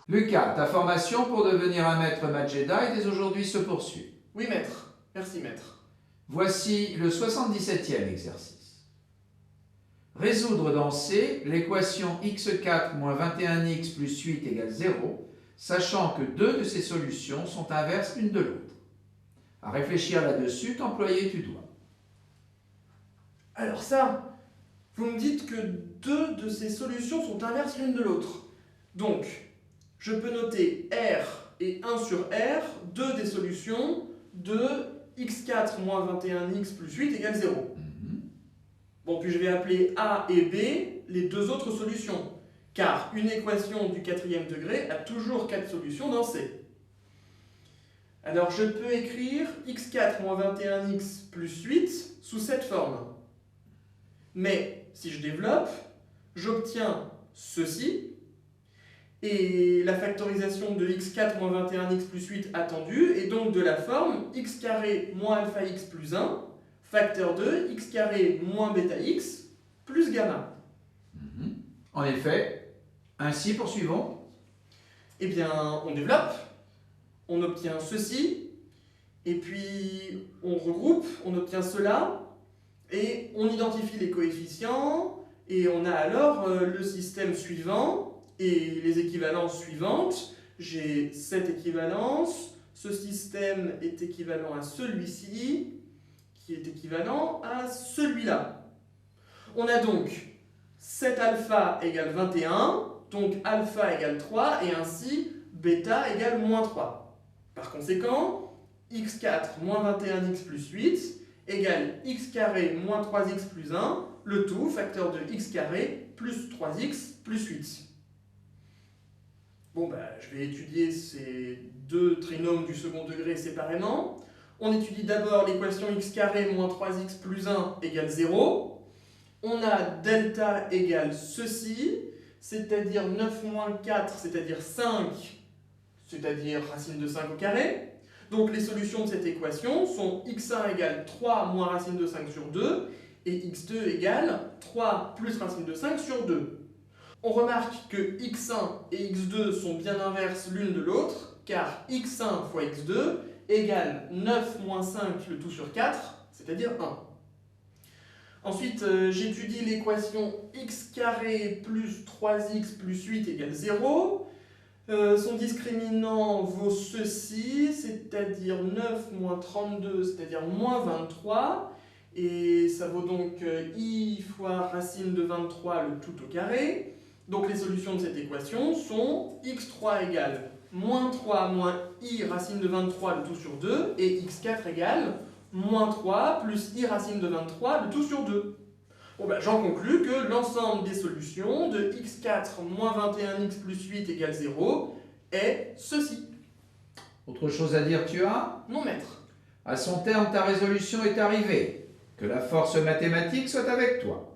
Lucas, ta formation pour devenir un maître maths Jedi dès aujourd'hui se poursuit. Oui, maître. Merci, maître. Voici le 77e exercice. Résoudre dans C l'équation x4 moins 21x plus 8 égale 0, sachant que deux de ces solutions sont inverses l'une de l'autre. À réfléchir là-dessus, t'employer tu dois. Alors ça, vous me dites que deux de ces solutions sont inverses l'une de l'autre. Donc, je peux noter R et 1 sur R, deux des solutions de x4 moins 21x plus 8 égale 0. Bon, puis je vais appeler A et B les deux autres solutions, car une équation du quatrième degré a toujours 4 solutions dans C. Alors je peux écrire x4 moins 21x plus 8 sous cette forme. Mais si je développe, j'obtiens ceci, et la factorisation de x4 moins 21x plus 8 attendue est donc de la forme x carré moins alpha x plus 1, facteur de x carré moins bêta x plus gamma. En effet, ainsi poursuivons. Eh bien, on développe, on obtient ceci, et puis on regroupe, on obtient cela, et on identifie les coefficients, et on a alors le système suivant, et les équivalences suivantes. J'ai cette équivalence, ce système est équivalent à celui-ci, qui est équivalent à celui-là. On a donc 7 alpha égale 21, donc alpha égale 3, et ainsi bêta égale moins 3. Par conséquent, x4 moins 21x plus 8 égale x carré moins 3x plus 1, le tout facteur de x carré plus 3x plus 8. Bon, je vais étudier ces deux trinômes du second degré séparément. On étudie d'abord l'équation x carré moins 3x plus 1 égale 0. On a delta égale ceci, c'est-à-dire 9 moins 4, c'est-à-dire 5, c'est-à-dire racine de 5 au carré. Donc les solutions de cette équation sont x1 égale 3 moins racine de 5 sur 2 et x2 égale 3 plus racine de 5 sur 2. On remarque que x1 et x2 sont bien inverses l'une de l'autre, car x1 fois x2 égale 9 moins 5 le tout sur 4, c'est-à-dire 1. Ensuite, j'étudie l'équation x carré plus 3x plus 8 égale 0. Son discriminant vaut ceci, c'est-à-dire 9 moins 32, c'est-à-dire moins 23. Et ça vaut donc i fois racine de 23 le tout au carré. Donc les solutions de cette équation sont x3 égale moins 3 moins i racine de 23 le tout sur 2 et x4 égale moins 3 plus i racine de 23 le tout sur 2. Bon, j'en conclus que l'ensemble des solutions de x4 moins 21x plus 8 égale 0 est ceci. Autre chose à dire tu as? Non, maître. À son terme, ta résolution est arrivée. Que la force mathématique soit avec toi.